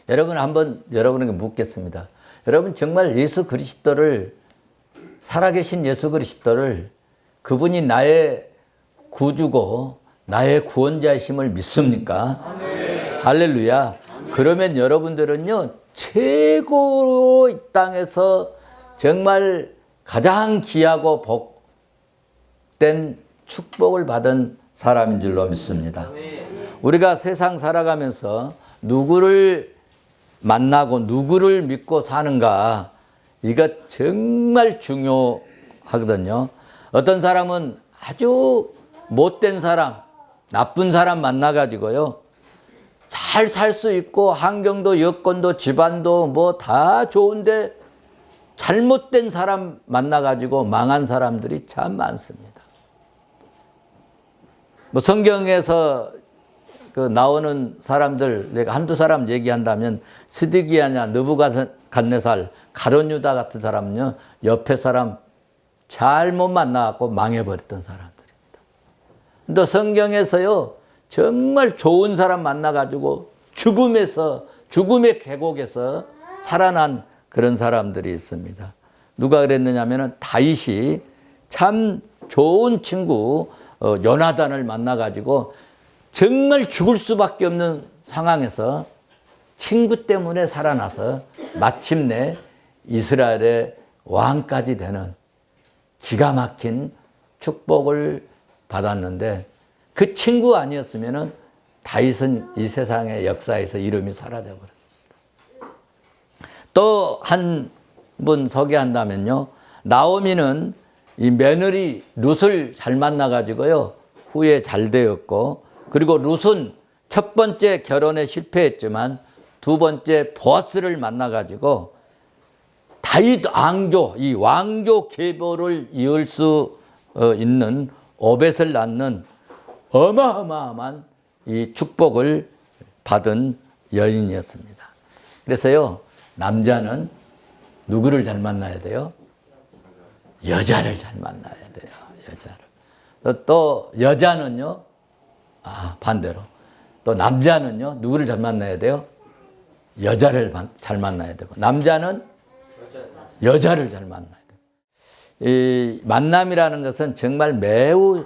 여러분 한번 여러분에게 묻겠습니다. 여러분 정말 예수 그리스도를 살아계신 예수 그리스도를 그분이 나의 구주고 나의 구원자이심을 믿습니까? 네. 할렐루야. 그러면 여러분들은요 최고로 이 땅에서 정말 가장 귀하고 복된 축복을 받은 사람인 줄로 믿습니다. 우리가 세상 살아가면서 누구를 만나고 누구를 믿고 사는가 이거 정말 중요하거든요. 어떤 사람은 아주 못된 사람, 나쁜 사람 만나가지고요 잘 살 수 있고 환경도 여건도 집안도 뭐 다 좋은데 잘못된 사람 만나가지고 망한 사람들이 참 많습니다. 뭐 성경에서 그 나오는 사람들 내가 한두 사람 얘기한다면 스디기야냐 느부갓네살 가룟유다 같은 사람은요 옆에 사람 잘못 만나갖고 망해버렸던 사람들입니다. 근데 성경에서요 정말 좋은 사람 만나가지고 죽음의 계곡에서 살아난 그런 사람들이 있습니다. 누가 그랬느냐면은 다윗이 참 좋은 친구 요나단을 만나가지고 정말 죽을 수밖에 없는 상황에서 친구 때문에 살아나서 마침내 이스라엘의 왕까지 되는 기가 막힌 축복을 받았는데 그 친구 아니었으면 다윗은 이 세상의 역사에서 이름이 사라져 버렸습니다. 또 한 분 소개한다면요. 나오미는 이 며느리 룻을 잘 만나가지고요. 후에 잘 되었고 그리고 룻은 첫 번째 결혼에 실패했지만 두 번째 보아스를 만나가지고 다윗 왕조, 이 왕조 계보를 이을 수 있는 오벳을 낳는 어마어마한 이 축복을 받은 여인이었습니다. 그래서요, 남자는 누구를 잘 만나야 돼요? 여자를 잘 만나야 돼요. 여자를. 또 여자는요, 반대로. 또 남자는요, 누구를 잘 만나야 돼요? 여자를 잘 만나야 되고, 남자는 여자를 잘 만나야 돼요. 이 만남이라는 것은 정말 매우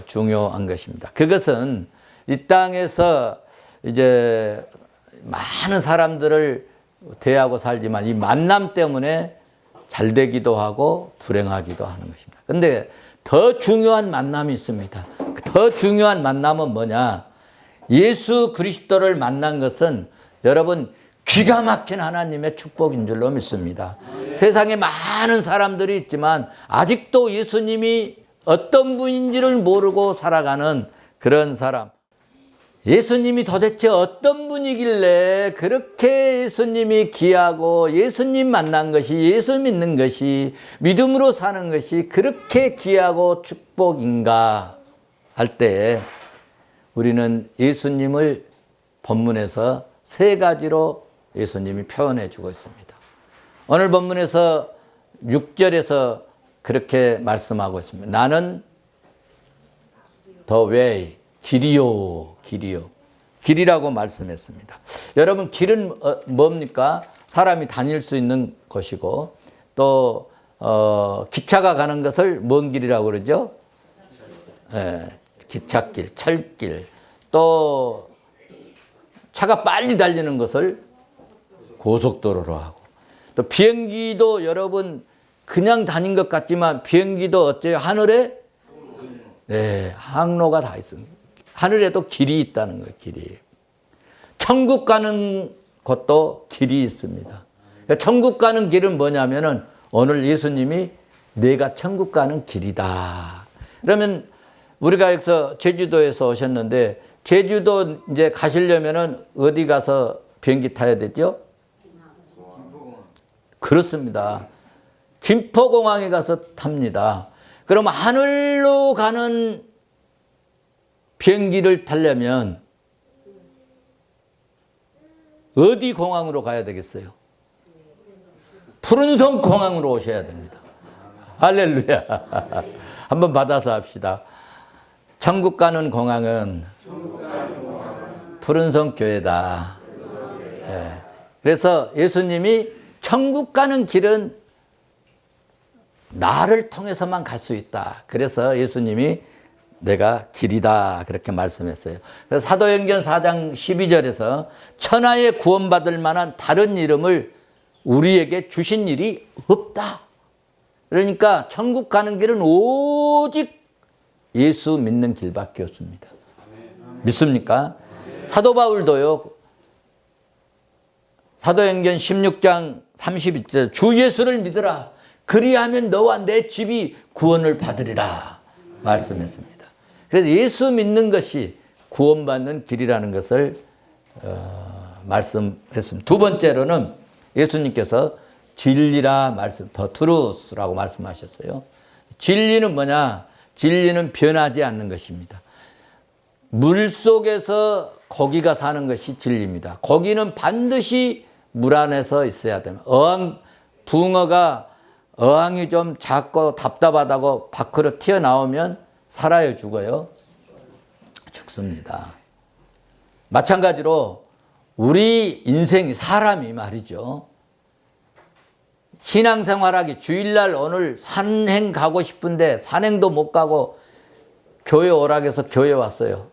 중요한 것입니다. 그것은 이 땅에서 이제 많은 사람들을 대하고 살지만 이 만남 때문에 잘 되기도 하고 불행하기도 하는 것입니다. 그런데 더 중요한 만남이 있습니다. 더 중요한 만남은 뭐냐? 예수 그리스도를 만난 것은 여러분 기가 막힌 하나님의 축복인 줄로 믿습니다. 세상에 많은 사람들이 있지만 아직도 예수님이 어떤 분인지를 모르고 살아가는 그런 사람. 예수님이 도대체 어떤 분이길래 그렇게 예수님이 귀하고 예수님 만난 것이 예수 믿는 것이 믿음으로 사는 것이 그렇게 귀하고 축복인가 할 때 우리는 예수님을 본문에서 세 가지로 예수님이 표현해 주고 있습니다. 오늘 본문에서 6절에서 그렇게 말씀하고 있습니다. 나는 the way, 길이요. 길이라고 말씀했습니다. 여러분 길은 뭡니까? 사람이 다닐 수 있는 것이고 또 기차가 가는 것을 뭔 길이라고 그러죠? 기찻길, 철길. 또 차가 빨리 달리는 것을 고속도로로 하고 또 비행기도 여러분 그냥 다닌 것 같지만 비행기도 어째요? 하늘에 항로가 다 있습니다. 하늘에도 길이 있다는 거예요. 길이. 천국 가는 것도 길이 있습니다. 천국 가는 길은 뭐냐면은 오늘 예수님이 내가 천국 가는 길이다. 그러면 우리가 여기서 제주도에서 오셨는데 제주도 이제 가시려면은 어디 가서 비행기 타야 되죠? 그렇습니다. 김포공항에 가서 탑니다. 그러면 하늘로 가는 비행기를 타려면 어디 공항으로 가야 되겠어요? 푸른섬 공항으로 오셔야 됩니다. 할렐루야. 한번 받아서 합시다. 천국 가는 공항은 푸른섬 교회다. 그래서 예수님이 천국 가는 길은 나를 통해서만 갈 수 있다. 그래서 예수님이 내가 길이다 그렇게 말씀했어요. 그래서 사도행전 4장 12절에서 천하에 구원받을 만한 다른 이름을 우리에게 주신 일이 없다. 그러니까 천국 가는 길은 오직 예수 믿는 길밖에 없습니다. 믿습니까? 사도 바울도요. 사도행전 16장 32절 주 예수를 믿으라. 그리하면 너와 내 집이 구원을 받으리라 말씀했습니다. 그래서 예수 믿는 것이 구원받는 길이라는 것을 말씀했습니다. 두 번째로는 예수님께서 진리라 말씀, 더 트루스라고 말씀하셨어요. 진리는 뭐냐? 진리는 변하지 않는 것입니다. 물 속에서 고기가 사는 것이 진리입니다. 고기는 반드시 물 안에서 있어야 됩니다. 붕어가 어항이 좀 작고 답답하다고 밖으로 튀어나오면 살아요, 죽어요? 죽습니다. 마찬가지로 우리 인생이 사람이 말이죠. 신앙생활하기 주일날 오늘 산행 가고 싶은데 산행도 못 가고 교회 오라고 해서 교회 왔어요.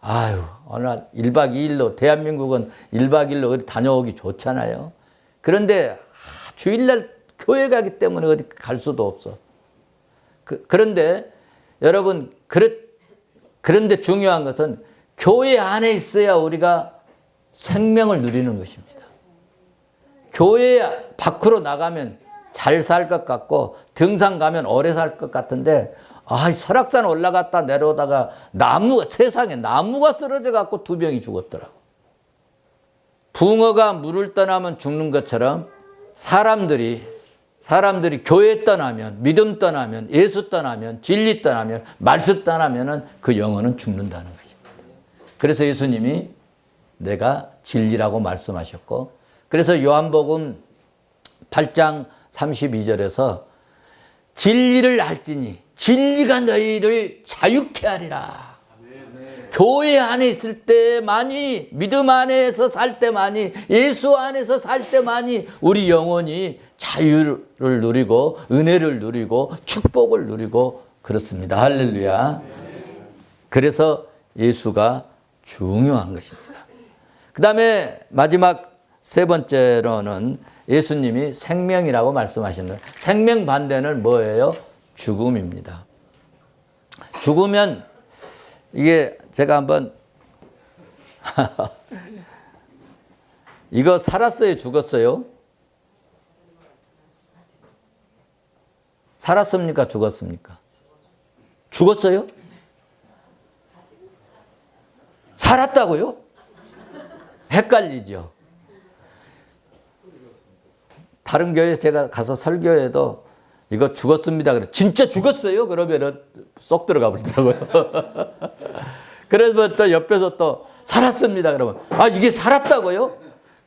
아유, 오늘 1박 2일로 대한민국은 1박 2일로 어디 다녀오기 좋잖아요. 그런데 주일날 교회 가기 때문에 어디 갈 수도 없어. 그런데 여러분 그런데 중요한 것은 교회 안에 있어야 우리가 생명을 누리는 것입니다. 교회 밖으로 나가면 잘 살 것 같고 등산 가면 오래 살 것 같은데 설악산 올라갔다 내려오다가 세상에 나무가 쓰러져 갖고 2명이 죽었더라고. 붕어가 물을 떠나면 죽는 것처럼 사람들이 교회 떠나면, 믿음 떠나면, 예수 떠나면, 진리 떠나면, 말씀 떠나면 그 영혼은 죽는다는 것입니다. 그래서 예수님이 내가 진리라고 말씀하셨고, 그래서 요한복음 8장 32절에서 진리를 알지니 진리가 너희를 자유케 하리라. 교회 안에 있을 때만이, 믿음 안에서 살 때만이, 예수 안에서 살 때만이 우리 영혼이 자유를 누리고 은혜를 누리고 축복을 누리고 그렇습니다. 할렐루야. 그래서 예수가 중요한 것입니다. 그 다음에 마지막 세 번째로는 예수님이 생명이라고 말씀하시는데, 생명 반대는 뭐예요? 죽음입니다. 죽으면 이게 제가 한번 이거 살았어요? 죽었어요? 살았습니까? 죽었습니까? 죽었어요? 살았다고요? 헷갈리죠. 다른 교회 제가 가서 설교해도 이거 죽었습니다. 그래. 진짜 죽었어요? 그러면 쏙 들어가 버리더라고요. 그래서 또 옆에서 또 살았습니다. 그러면 이게 살았다고요?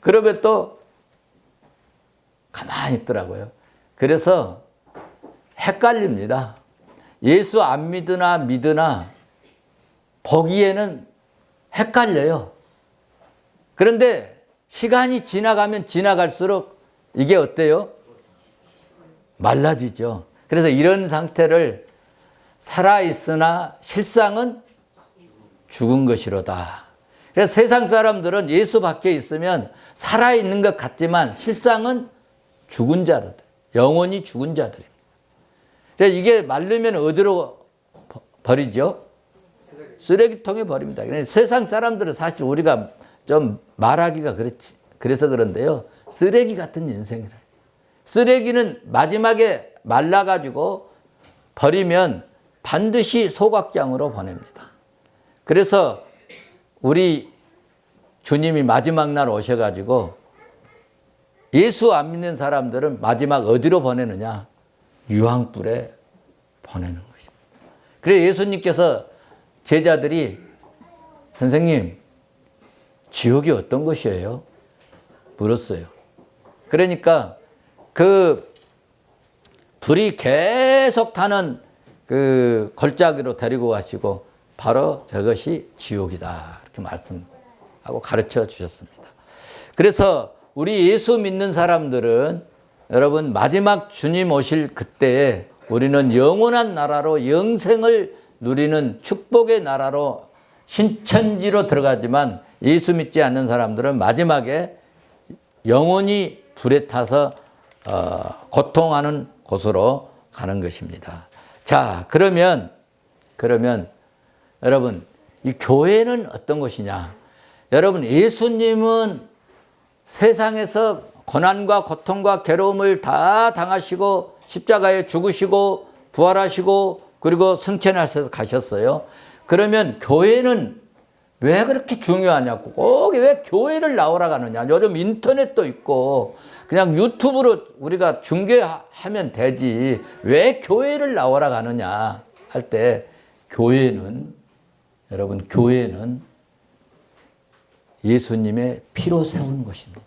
그러면 또 가만히 있더라고요. 그래서 헷갈립니다. 예수 안 믿으나 보기에는 헷갈려요. 그런데 시간이 지나가면 지나갈수록 이게 어때요? 말라지죠. 그래서 이런 상태를 살아있으나 실상은 죽은 것이로다. 그래서 세상 사람들은 예수 밖에 있으면 살아있는 것 같지만 실상은 죽은 자들, 영원히 죽은 자들입니다. 그래서 이게 말르면 어디로 버리죠? 쓰레기통에 버립니다. 세상 사람들은 사실 우리가 좀 말하기가 그래서 그런데요. 쓰레기 같은 인생이라. 쓰레기는 마지막에 말라가지고 버리면 반드시 소각장으로 보냅니다. 그래서 우리 주님이 마지막 날 오셔가지고 예수 안 믿는 사람들은 마지막 어디로 보내느냐? 유황불에 보내는 것입니다. 그래서 예수님께서 제자들이 선생님, 지옥이 어떤 것이에요? 물었어요. 그러니까 그 불이 계속 타는 그 걸작으로 데리고 가시고 바로 저것이 지옥이다. 이렇게 말씀하고 가르쳐 주셨습니다. 그래서 우리 예수 믿는 사람들은 여러분 마지막 주님 오실 그때에 우리는 영원한 나라로 영생을 누리는 축복의 나라로 신천지로 들어가지만 예수 믿지 않는 사람들은 마지막에 영원히 불에 타서 고통하는 곳으로 가는 것입니다. 자, 그러면 여러분 이 교회는 어떤 곳이냐? 여러분 예수님은 세상에서 고난과 고통과 괴로움을 다 당하시고 십자가에 죽으시고 부활하시고 그리고 승천하셔서 가셨어요. 그러면 교회는 왜 그렇게 중요하냐고. 꼭 왜 교회를 나오라 하느냐. 요즘 인터넷도 있고 그냥 유튜브로 우리가 중계하면 되지. 왜 교회를 나오라 하느냐 할 때 교회는 여러분 교회는 예수님의 피로 세운 것입니다.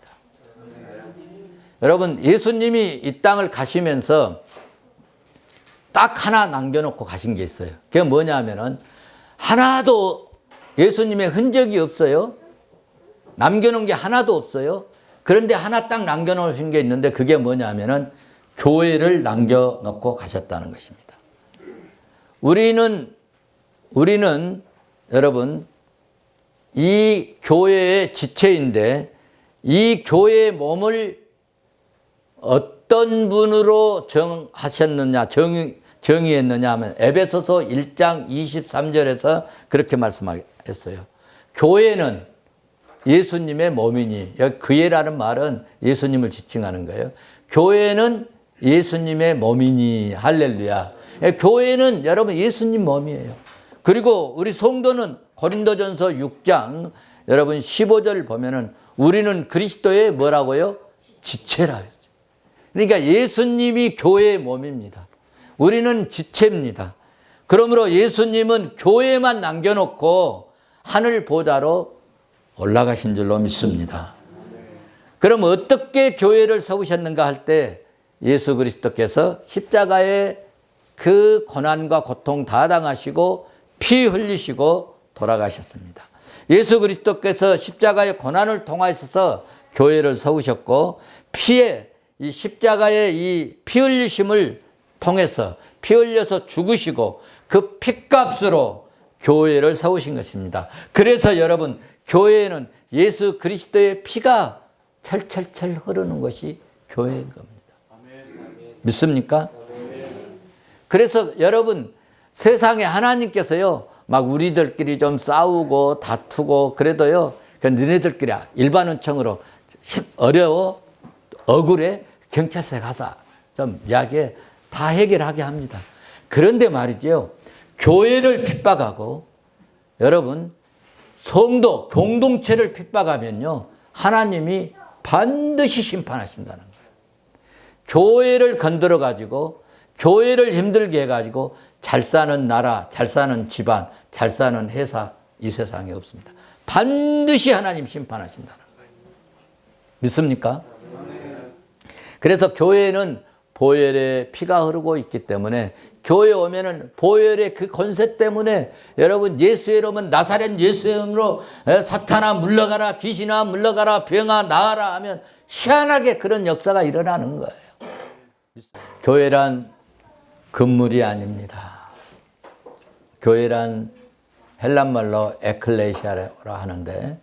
여러분 예수님이 이 땅을 가시면서 딱 하나 남겨놓고 가신 게 있어요. 그게 뭐냐면은 하나도 예수님의 흔적이 없어요. 남겨놓은 게 하나도 없어요. 그런데 하나 딱 남겨놓으신 게 있는데 그게 뭐냐면은 교회를 남겨놓고 가셨다는 것입니다. 우리는 여러분 이 교회의 지체인데 이 교회의 몸을 어떤 분으로 정하셨느냐 정의했느냐 하면 에베소서 1장 23절에서 그렇게 말씀했어요. 교회는 예수님의 몸이니, 그예라는 말은 예수님을 지칭하는 거예요. 교회는 예수님의 몸이니, 할렐루야. 교회는 여러분 예수님 몸이에요. 그리고 우리 성도는 고린도전서 6장 여러분 15절 보면은 우리는 그리스도의 뭐라고요? 지체라 했어요. 그러니까 예수님이 교회의 몸입니다. 우리는 지체입니다. 그러므로 예수님은 교회만 남겨놓고 하늘 보좌로 올라가신 줄로 믿습니다. 그럼 어떻게 교회를 세우셨는가 할 때 예수 그리스도께서 십자가에 그 고난과 고통 다 당하시고 피 흘리시고 돌아가셨습니다. 예수 그리스도께서 십자가의 고난을 통하여서 교회를 세우셨고 이 십자가의 이 피 흘리심을 통해서 피 흘려서 죽으시고 그 피값으로 교회를 세우신 것입니다. 그래서 여러분 교회는 예수 그리스도의 피가 철철철 흐르는 것이 교회인 겁니다. 믿습니까? 그래서 여러분 세상에 하나님께서요 막 우리들끼리 좀 싸우고 다투고 그래도요 너네들끼리 일반 은총으로 어려워 억울해 경찰서에 가서 좀 이야기해 다 해결하게 합니다. 그런데 말이죠 교회를 핍박하고 여러분 성도 공동체를 핍박하면요 하나님이 반드시 심판하신다는 거예요. 교회를 건드려 가지고 교회를 힘들게 해가지고 잘 사는 나라, 잘 사는 집안, 잘 사는 회사 이 세상에 없습니다. 반드시 하나님 심판하신다는 거예요. 믿습니까? 그래서 교회는 보혈의 피가 흐르고 있기 때문에 교회 오면은 보혈의 그 권세 때문에 여러분 예수의 이름은 나사렛 예수의 이름으로 사탄아 물러가라, 귀신아 물러가라, 병아 나아라 하면 희한하게 그런 역사가 일어나는 거예요. 교회란 건물이 아닙니다. 교회란 헬란말로 에클레시아라고 하는데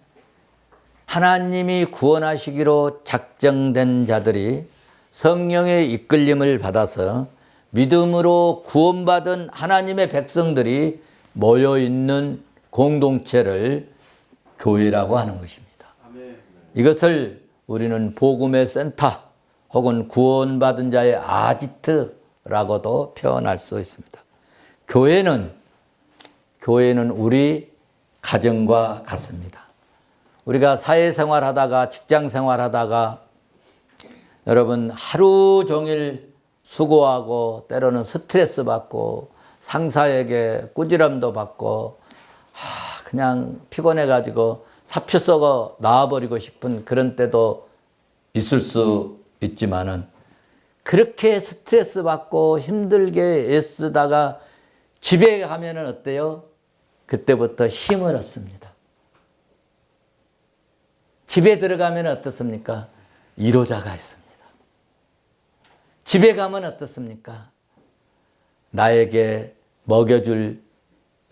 하나님이 구원하시기로 작정된 자들이 성령의 이끌림을 받아서 믿음으로 구원받은 하나님의 백성들이 모여있는 공동체를 교회라고 하는 것입니다. 이것을 우리는 복음의 센터 혹은 구원받은 자의 아지트라고도 표현할 수 있습니다. 교회는 우리 가정과 같습니다. 우리가 사회생활 하다가 직장생활 하다가 여러분 하루 종일 수고하고 때로는 스트레스 받고 상사에게 꾸지람도 받고 그냥 피곤해가지고 사표 썩어 나와버리고 싶은 그런 때도 있을 수 있지만은 그렇게 스트레스 받고 힘들게 애쓰다가 집에 가면은 어때요? 그때부터 힘을 얻습니다. 집에 들어가면 어떻습니까? 이로자가 있습니다. 집에 가면 어떻습니까? 나에게 먹여줄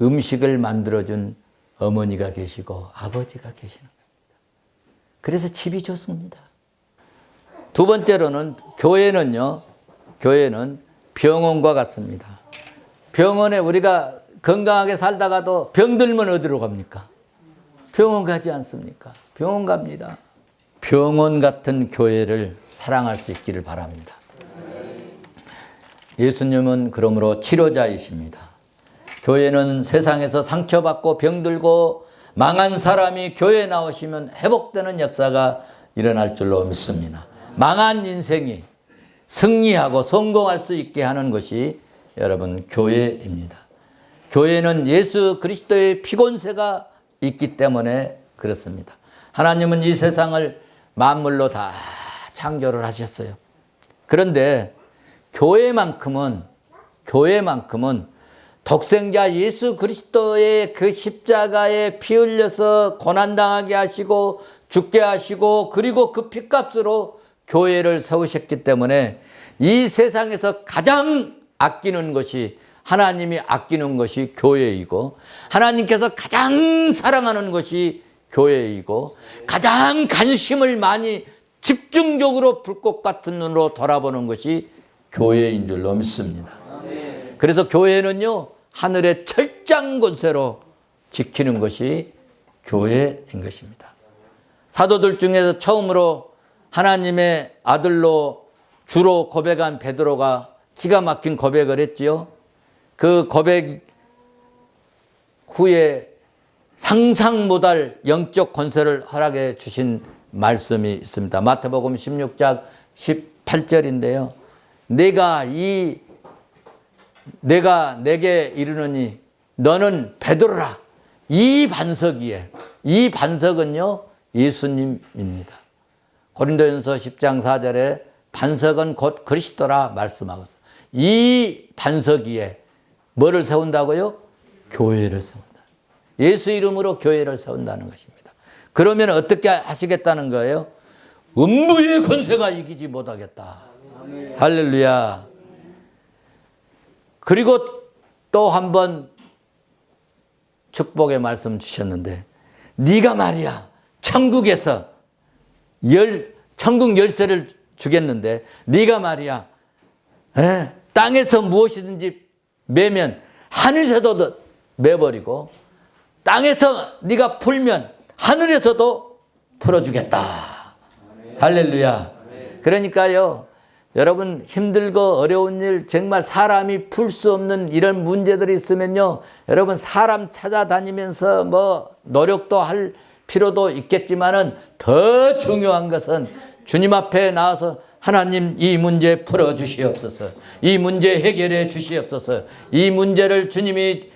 음식을 만들어준 어머니가 계시고 아버지가 계시는 겁니다. 그래서 집이 좋습니다. 두 번째로는 교회는요, 교회는 병원과 같습니다. 병원에 우리가 건강하게 살다가도 병들면 어디로 갑니까? 병원 가지 않습니까? 병원 갑니다. 병원 같은 교회를 사랑할 수 있기를 바랍니다. 예수님은 그러므로 치료자이십니다. 교회는 세상에서 상처받고 병들고 망한 사람이 교회에 나오시면 회복되는 역사가 일어날 줄로 믿습니다. 망한 인생이 승리하고 성공할 수 있게 하는 것이 여러분 교회입니다. 교회는 예수 그리스도의 피곤세가 있기 때문에 그렇습니다. 하나님은 이 세상을 만물로 다 창조를 하셨어요. 그런데 교회만큼은 독생자 예수 그리스도의 그 십자가에 피 흘려서 고난당하게 하시고 죽게 하시고 그리고 그 피값으로 교회를 세우셨기 때문에 이 세상에서 가장 아끼는 것이 하나님이 아끼는 것이 교회이고 하나님께서 가장 사랑하는 것이 교회이고 가장 관심을 많이 집중적으로 불꽃 같은 눈으로 돌아보는 것이 교회인 줄로 믿습니다. 그래서 교회는요 하늘의 철장 권세로 지키는 것이 교회인 것입니다. 사도들 중에서 처음으로 하나님의 아들로 주로 고백한 베드로가 기가 막힌 고백을 했지요. 그 고백 후에 상상 못할 영적 권세를 허락해 주신 말씀이 있습니다. 마태복음 16장 18절인데요. 내가 내게 이르노니 너는 베드로라. 이 반석 위에, 이 반석은요 예수님입니다. 고린도전서 10장 4절에 반석은 곧 그리스도라 말씀하고 있어요. 이 반석 위에 뭐를 세운다고요? 교회를 세운다. 예수 이름으로 교회를 세운다는 것입니다. 그러면 어떻게 하시겠다는 거예요? 음부의 권세가 이기지 못하겠다. 아멘. 할렐루야. 그리고 또 한 번 축복의 말씀 주셨는데 네가 말이야 천국에서 천국 열쇠를 주겠는데 네가 말이야 땅에서 무엇이든지 매면 하늘에서도 매버리고 땅에서 네가 풀면 하늘에서도 풀어주겠다. 할렐루야. 그러니까요 여러분 힘들고 어려운 일 정말 사람이 풀 수 없는 이런 문제들이 있으면요 여러분 사람 찾아다니면서 뭐 노력도 할 필요도 있겠지만은 더 중요한 것은 주님 앞에 나와서 하나님 이 문제 풀어 주시옵소서. 이 문제 해결해 주시옵소서. 이 문제를 주님이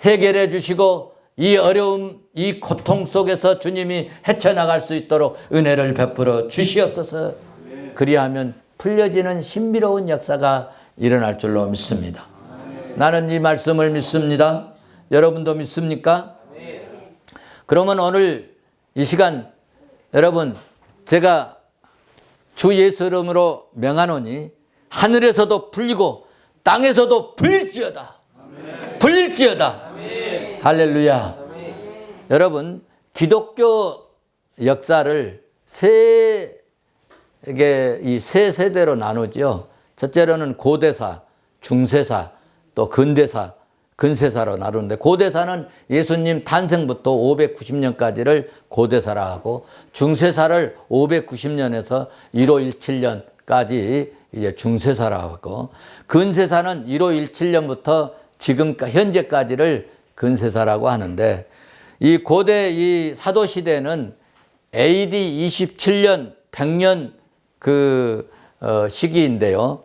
해결해 주시고 이 어려움, 이 고통 속에서 주님이 헤쳐나갈 수 있도록 은혜를 베풀어 주시옵소서. 그리하면 풀려지는 신비로운 역사가 일어날 줄로 믿습니다. 나는 이 말씀을 믿습니다. 여러분도 믿습니까? 그러면 오늘 이 시간 여러분 제가 주 예수 이름으로 명하노니 하늘에서도 풀리고 땅에서도 풀릴지어다. 풀릴지어다. 할렐루야. 여러분 기독교 역사를 세 세대로 나누죠. 첫째로는 고대사, 중세사, 또 근대사, 근세사로 나누는데 고대사는 예수님 탄생부터 590년까지를 고대사라 하고 중세사를 590년에서 1517년까지 이제 중세사라 하고 근세사는 1517년부터 지금 현재까지를 근세사라고 하는데 이 고대 이 사도 시대는 AD 27년 100년 시기인데요.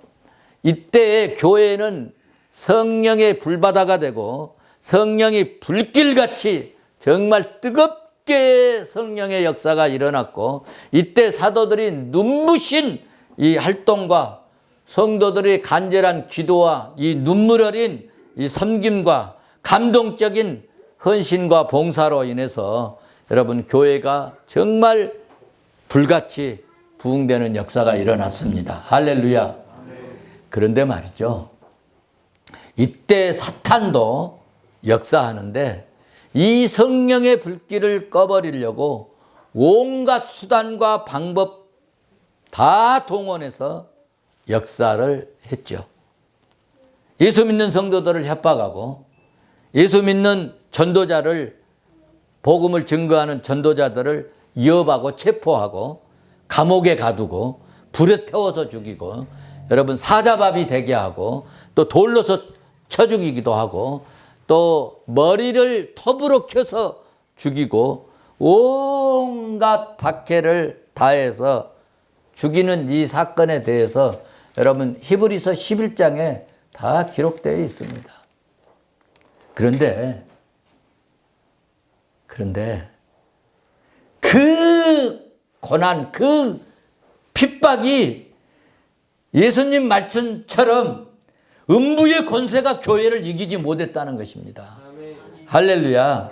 이때의 교회는 성령의 불바다가 되고 성령이 불길같이 정말 뜨겁게 성령의 역사가 일어났고 이때 사도들이 눈부신 이 활동과 성도들의 간절한 기도와 이 눈물 어린 이 섬김과 감동적인 헌신과 봉사로 인해서 여러분 교회가 정말 불같이 부흥되는 역사가 일어났습니다. 할렐루야. 그런데 말이죠. 이때 사탄도 역사하는데 이 성령의 불길을 꺼버리려고 온갖 수단과 방법 다 동원해서 역사를 했죠. 예수 믿는 성도들을 협박하고 예수 믿는 전도자를 복음을 증거하는 전도자들을 위협하고 체포하고 감옥에 가두고 불에 태워서 죽이고 여러분 사자밥이 되게 하고 또 돌로서 쳐 죽이기도 하고 또 머리를 톱으로 켜서 죽이고 온갖 박해를 다해서 죽이는 이 사건에 대해서 여러분 히브리서 11장에 다 기록되어 있습니다. 그런데 그 고난, 그 핍박이 예수님 말씀처럼 음부의 권세가 교회를 이기지 못했다는 것입니다. 할렐루야.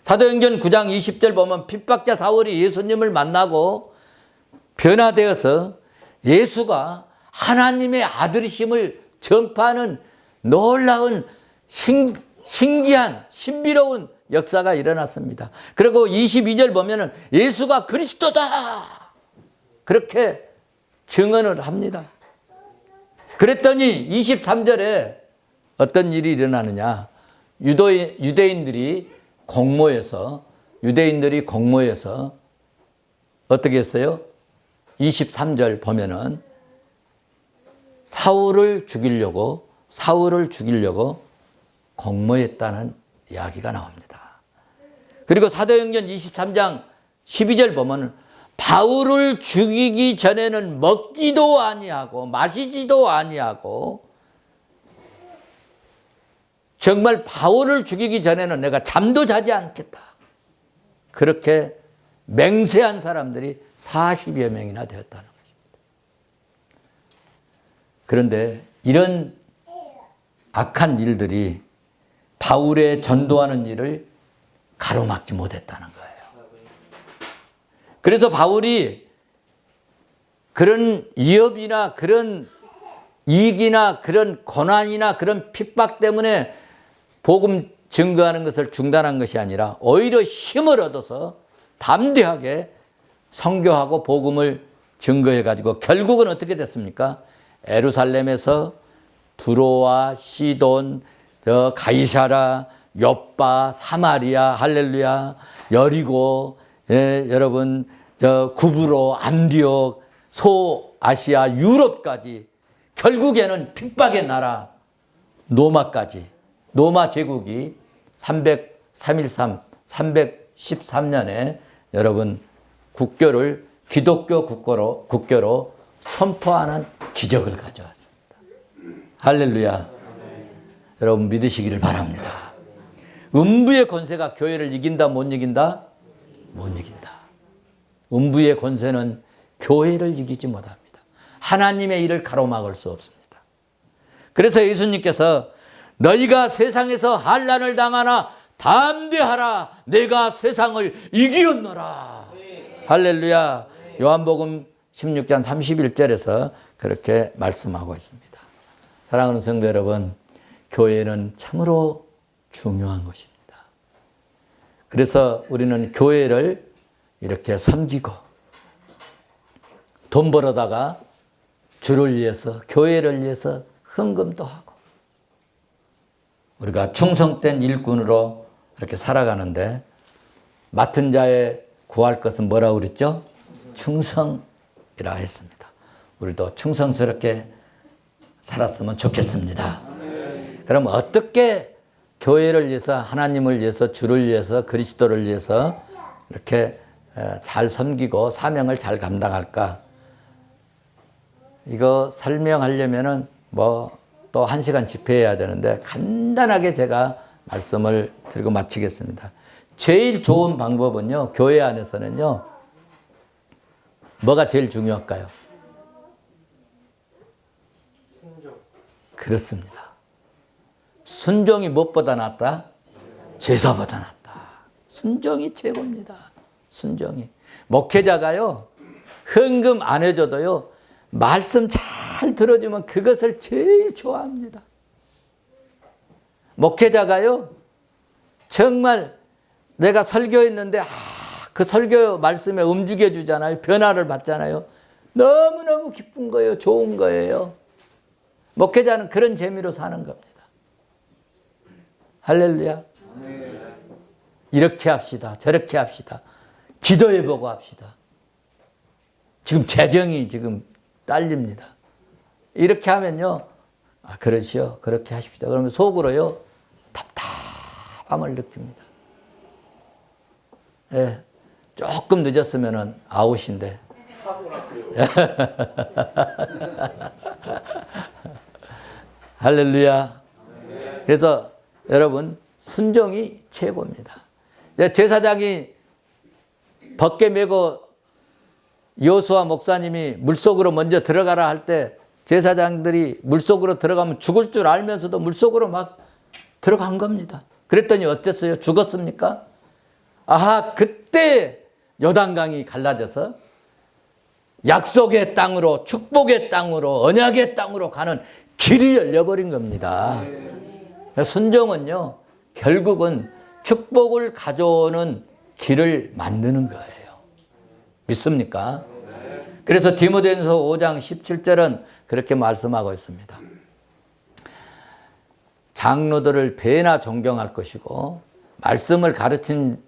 사도행전 9장 20절 보면 핍박자 사울이 예수님을 만나고 변화되어서 예수가 하나님의 아들이심을 전파하는 놀라운 신기한 신비로운 역사가 일어났습니다. 그리고 22절 보면은 예수가 그리스도다 그렇게 증언을 합니다. 그랬더니 23절에 어떤 일이 일어나느냐. 유대인들이 공모해서 어떻게 했어요? 23절 보면은 사울을 죽이려고 공모했다는 이야기가 나옵니다. 그리고 사도행전 23장 12절 보면 바울을 죽이기 전에는 먹지도 아니하고 마시지도 아니하고 정말 바울을 죽이기 전에는 내가 잠도 자지 않겠다. 그렇게 맹세한 사람들이 40여 명이나 되었다는 것입니다. 그런데 이런 악한 일들이 바울의 전도하는 일을 가로막지 못했다는 거예요. 그래서 바울이 그런 위협이나 그런 이익이나 그런 고난이나 그런 핍박 때문에 복음 증거하는 것을 중단한 것이 아니라 오히려 힘을 얻어서 담대하게 선교하고 복음을 증거해가지고 결국은 어떻게 됐습니까? 에루살렘에서 두로와 시돈, 가이사라, 욥바, 사마리아, 할렐루야, 여리고, 여러분, 구브로, 안디옥, 소아시아, 유럽까지 결국에는 핍박의 나라 노마까지, 노마 제국이 313년에 여러분 국교를 기독교 국교로 선포하는 기적을 가져왔습니다. 할렐루야. 여러분 믿으시기를 바랍니다. 음부의 권세가 교회를 이긴다 못 이긴다? 못 이긴다. 음부의 권세는 교회를 이기지 못합니다. 하나님의 일을 가로막을 수 없습니다. 그래서 예수님께서 너희가 세상에서 환난을 당하나 담대하라 내가 세상을 이기었노라. 할렐루야. 요한복음 16장 31절에서 그렇게 말씀하고 있습니다. 사랑하는 성도 여러분, 교회는 참으로 중요한 것입니다. 그래서 우리는 교회를 이렇게 섬기고 돈 벌어다가 주를 위해서 교회를 위해서 헌금도 하고 우리가 충성된 일꾼으로 이렇게 살아가는데 맡은 자에 구할 것은 뭐라고 그랬죠? 충성이라 했습니다. 우리도 충성스럽게 살았으면 좋겠습니다. 그럼 어떻게 교회를 위해서 하나님을 위해서 주를 위해서 그리스도를 위해서 이렇게 잘 섬기고 사명을 잘 감당할까? 이거 설명하려면은 뭐 또 1시간 집회해야 되는데 간단하게 제가 말씀을 드리고 마치겠습니다. 제일 좋은 방법은요, 교회 안에서는요, 뭐가 제일 중요할까요? 순종. 그렇습니다. 순종이 무엇보다 낫다? 제사보다 낫다. 순종이 최고입니다. 순종이. 목회자가요, 헌금 안 해줘도요, 말씀 잘 들어주면 그것을 제일 좋아합니다. 목회자가요, 정말 내가 설교했는데 그 설교 말씀에 움직여 주잖아요. 변화를 받잖아요. 너무너무 기쁜 거예요. 좋은 거예요. 목회자는 그런 재미로 사는 겁니다. 할렐루야. 이렇게 합시다. 저렇게 합시다. 기도해보고 합시다. 지금 재정이 지금 딸립니다. 이렇게 하면요, 그러시오. 그렇게 하십시다. 그러면 속으로요, 답답함을 느낍니다. 예, 조금 늦었으면 아웃인데. 할렐루야. 그래서 여러분, 순종이 최고입니다. 제사장이 벗게 메고 여호수아 목사님이 물속으로 먼저 들어가라 할 때 제사장들이 물속으로 들어가면 죽을 줄 알면서도 물속으로 막 들어간 겁니다. 그랬더니 어땠어요? 죽었습니까? 아하, 그때 요단강이 갈라져서 약속의 땅으로, 축복의 땅으로, 언약의 땅으로 가는 길이 열려버린 겁니다. 순종은요, 결국은 축복을 가져오는 길을 만드는 거예요. 믿습니까? 그래서 디모데전서 5장 17절은 그렇게 말씀하고 있습니다. 장로들을 배나 존경할 것이고 말씀을 가르친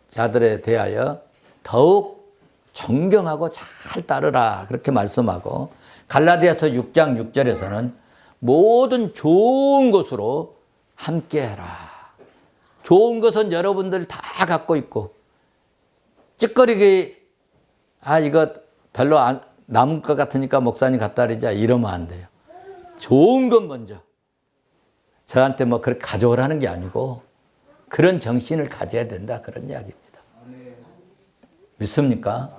자들에 대하여 더욱 존경하고 잘 따르라, 그렇게 말씀하고, 갈라디아서 6장 6절에서는 모든 좋은 것으로 함께해라. 좋은 것은 여러분들 다 갖고 있고, 찌꺼리기 이거 별로 안 남은 것 같으니까 목사님 갖다 드리자 이러면 안 돼요. 좋은 건 먼저 저한테 뭐 그렇게 가져오라는 게 아니고 그런 정신을 가져야 된다, 그런 이야기입니다. 믿습니까?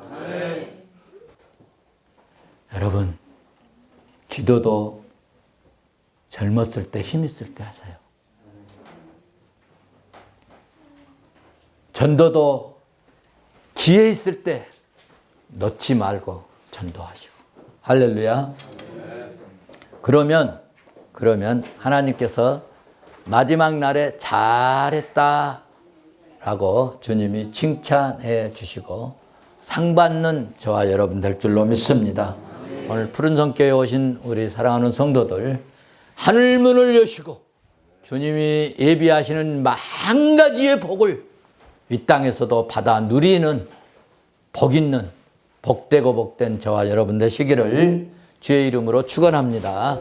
여러분, 기도도 젊었을 때, 힘 있을 때 하세요. 전도도 기회 있을 때 놓지 말고 전도하시고. 할렐루야. 그러면 하나님께서 마지막 날에 잘했다 라고 주님이 칭찬해 주시고 상 받는 저와 여러분 될 줄로 믿습니다. 오늘 푸른 성교에 오신 우리 사랑하는 성도들, 하늘문을 여시고 주님이 예비하시는 만 가지의 복을 이 땅에서도 받아 누리는 복 있는, 복되고 복된 저와 여러분 되시기를 주의 이름으로 축원합니다.